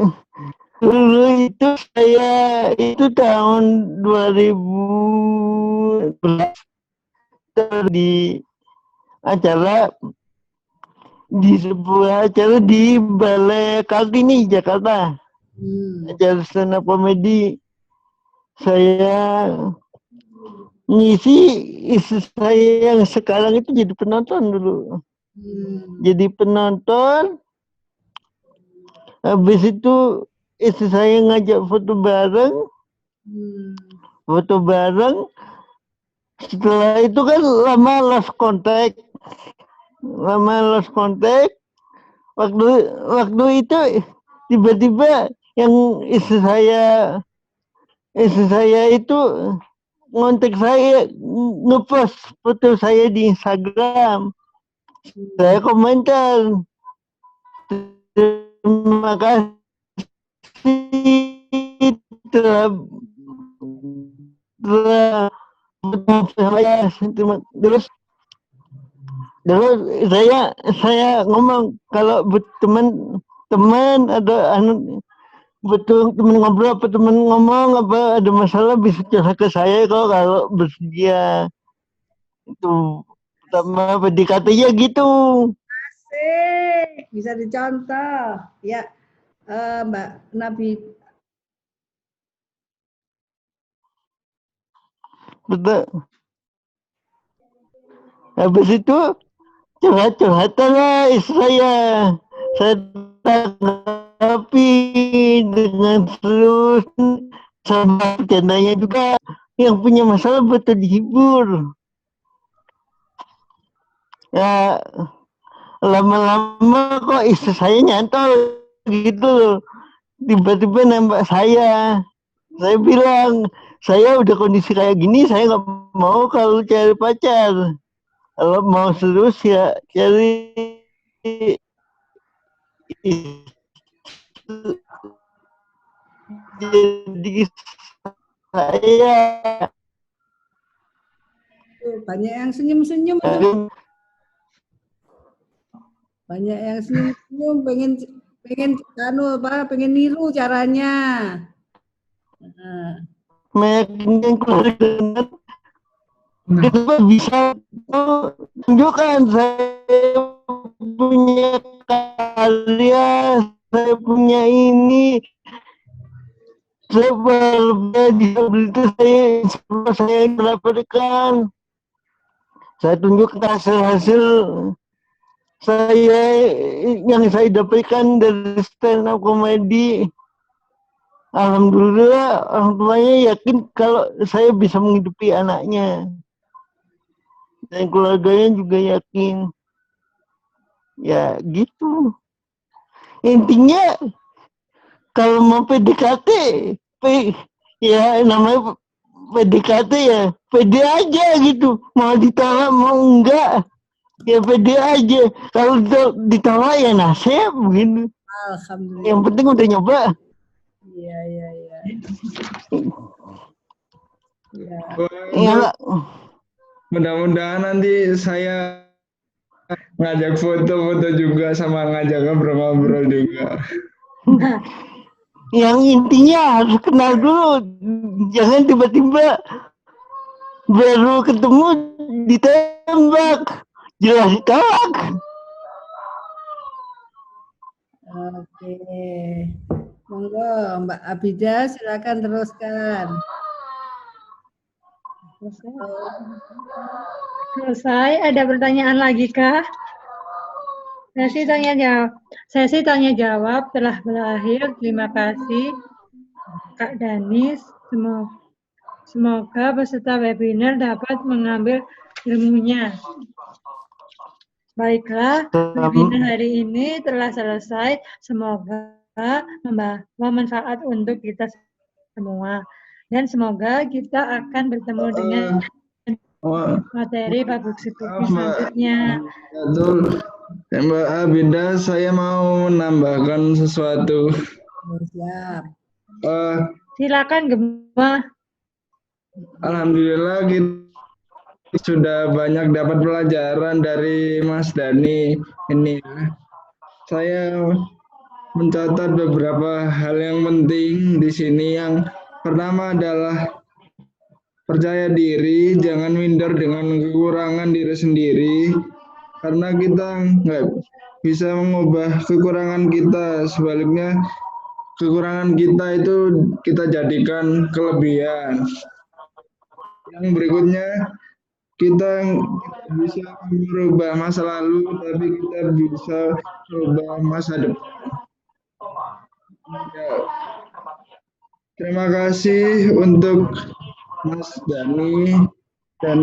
itu saya itu tahun 2011 di acara di sebuah acara di Balai Kartini Jakarta. Acara stand up komedi. Saya ngisi istri saya yang sekarang itu jadi penonton dulu. Jadi penonton. Habis itu istri saya ngajak foto bareng. Foto bareng. Setelah itu kan lama lost contact. Waktu itu tiba-tiba yang istri saya itu ngontek saya, ngepost foto saya di Instagram. Saya komentar, terima kasih telah terus saya ngomong kalau teman ada betul teman ngobrol apa teman ngomong apa ada masalah bisa curhat ke saya kok kalau bersedia. Itu pertama PDKT-nya gitu. Asik, bisa dicontoh ya. Mbak Nabi. Betul. Habis itu curhat-curhatan lah istri saya tanggapi dengan terus sama bercandanya juga. Yang punya masalah betul dihibur. Ya, lama-lama kok istri saya nyantol gitu loh. Tiba-tiba nembak saya. Saya bilang, saya udah kondisi kayak gini, saya nggak mau kalau cari pacar. Kalau mau serius ya cari jadi saya. Banyak yang senyum-senyum itu. Banyak yang senyum-senyum pengen niru caranya. Nah, Meyakinkan keluarga, kenapa bisa tunjukkan saya punya karya, saya punya ini, saya berbeda disabilitas saya mendapatkan, saya tunjukkan hasil-hasil saya yang saya dapatkan dari stand up komedi. Alhamdulillah orang tuanya yakin kalau saya bisa menghidupi anaknya. Dan keluarganya juga yakin. Ya gitu. Intinya kalau mau PDKT, ya namanya PDKT ya, pede aja gitu. Mau ditolak mau enggak, ya pede aja. Kalau ditolak ya nasib gitu. alhamdulillah. Yang penting udah nyoba. Iya. Ya, Mudah-mudahan nanti saya ngajak foto-foto juga sama ngajak ngobrol-ngobrol juga. yang intinya harus kenal dulu, jangan tiba-tiba baru ketemu ditembak, jelas ditolak. Oke. Monggo Mbak Abida silakan teruskan. Selesai, ada pertanyaan lagi kah? Sesi tanya jawab telah berakhir. Terima kasih Kak Danis. Semoga peserta webinar dapat mengambil ilmunya. Baiklah, webinar hari ini telah selesai. Semoga membawa manfaat untuk kita semua. Dan semoga kita akan bertemu dengan materi public speaking selanjutnya. Betul. Mbak Abida, saya mau menambahkan sesuatu. Siap. Silakan Gemma. Alhamdulillah kita sudah banyak dapat pelajaran dari Mas Dani ini. Saya mencatat beberapa hal yang penting di sini. Yang pertama adalah percaya diri, jangan minder dengan kekurangan diri sendiri, karena kita nggak bisa mengubah kekurangan kita. Sebaliknya, kekurangan kita itu kita jadikan kelebihan. Yang berikutnya, kita bisa merubah masa lalu, tapi kita bisa merubah masa depan. Ya. Terima kasih untuk Mas Dani, dan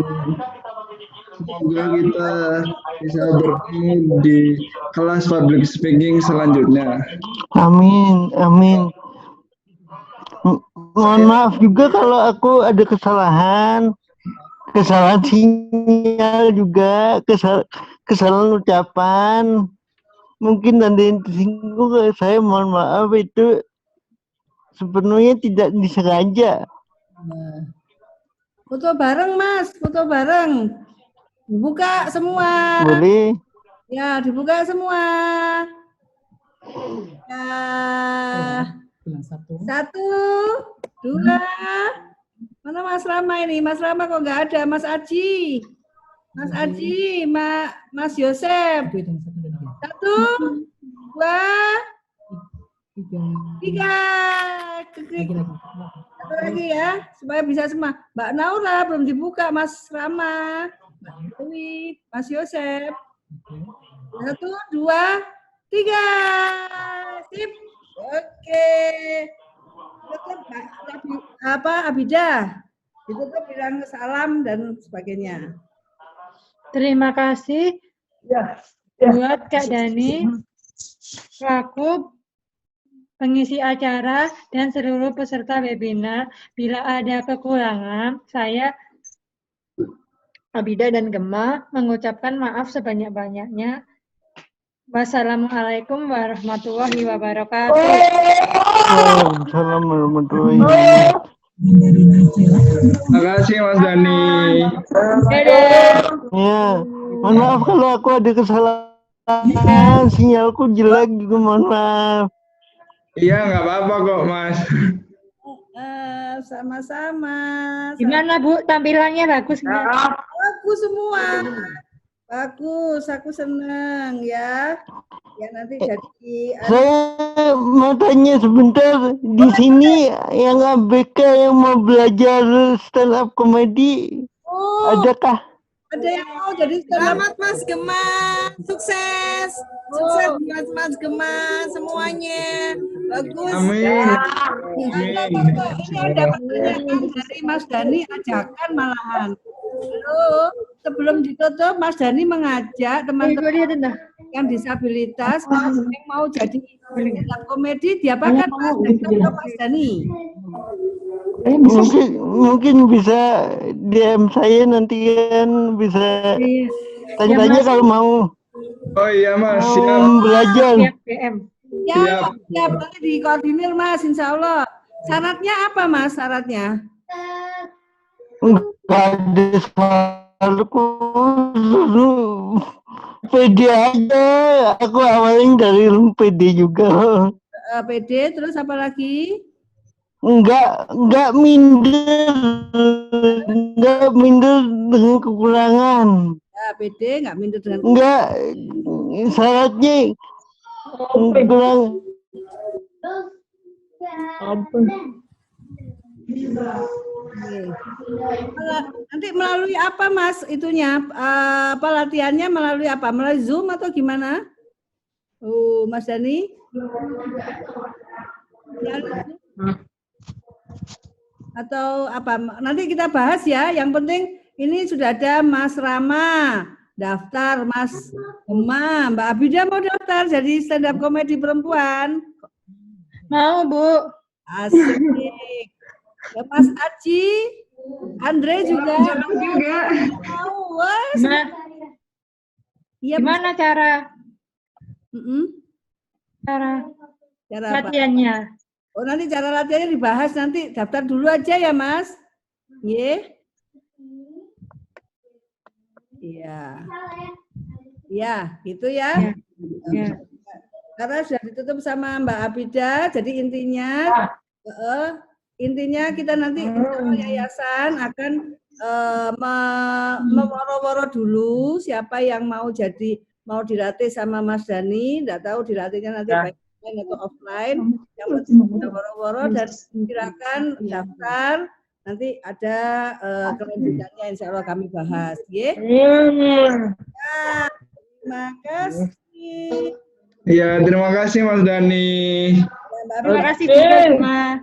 semoga kita bisa bertemu di kelas public speaking selanjutnya. Amin. Mohon maaf juga kalau aku ada kesalahan sinyal juga, kesalahan ucapan. Mungkin ada yang tersinggung, saya mohon maaf, itu sepenuhnya tidak disengaja. Foto bareng Mas, foto bareng. Buka semua. Boleh? Ya, dibuka semua. Ya. 1, 2. Mana Mas Rama ini? Mas Rama kok nggak ada? Mas Aji. Mas Aji, Mas Yosep. 1, 2, 3. Satu lagi ya, supaya bisa semua. Mbak Naura belum dibuka, Mas Rama, Mbak Dewi, Mas Yosep. 1, 2, 3. Sip. Oke. Tutup Abida. Ditutup bilang salam dan sebagainya. Terima kasih. Ya. buat Kak Dani, selaku pengisi acara dan seluruh peserta webinar. Bila ada kekurangan, saya Abida dan Gemma mengucapkan maaf sebanyak-banyaknya. Wassalamualaikum warahmatullahi wabarakatuh. Waalaikumsalam warahmatullahi wabarakatuh. Terima kasih Mas Dani. Dadah. Ya, mohon maaf kalau aku ada kesalahan, sinyalku jelek juga, mohon maaf. Iya, nggak apa-apa kok Mas. Sama-sama. Gimana Bu, tampilannya bagus nggak? Bagus semua. Bagus, aku senang ya. Ya nanti jadi Saya mau tanya sebentar, di sini yang ABK yang mau belajar stand up comedy, adakah? ada yang mau jadi Selamat Mas Gema, sukses. Sukses buat Mas Gema semuanya. Bagus. Amin. Ini ada pertanyaan dari Mas Dani, ajakan malahan. Halo, sebelum ditutup Mas Dani mengajak teman-teman yang disabilitas yang mau jadi stand-up komedi diapakan Mas? Mas Dani? Mungkin bisa DM saya nanti kan, bisa tanya-tanya kalau mau Oh iya Mas, siap. belajar. Ya, siap nanti dikoordinir Mas, insya Allah. Syaratnya apa Mas? Syaratnya? Enggak ada syarat khusus, pede aja. Aku awalnya dari pede juga. PD, terus apa lagi? Enggak minder dengan kekurangan. Ya, PD, nggak minder dengan Enggak, syaratnya kurang. Nanti melalui apa Mas itunya? Apa latihannya melalui apa? Melalui Zoom atau gimana? Mas Dani? Atau apa? Nanti kita bahas ya. Yang penting ini sudah ada Mas Rama daftar, Mas Gemma, Mbak Abida mau daftar jadi stand up komedi perempuan. Mau Bu. Asik. Ya, Mas Aci, Andre juga. Mau, wes. Iya, Gimana cara cara apa? latihannya? Oh, nanti cara latihannya dibahas nanti. Daftar dulu aja ya, Mas. Iya. Iya, gitu ya. Ya. Karena sudah ditutup sama Mbak Abida, jadi intinya kita nanti yayasan akan meworo-woro dulu siapa yang mau dilatih sama Mas Dani. Nggak tahu dilatihnya nanti baik online atau offline. Yang penting kita woro-woro dan silakan daftar. Nanti ada kelanjutannya insya Allah kami bahas. Ya. Terima kasih. Iya, terima kasih Mas Dani. Terima kasih juga, Mas.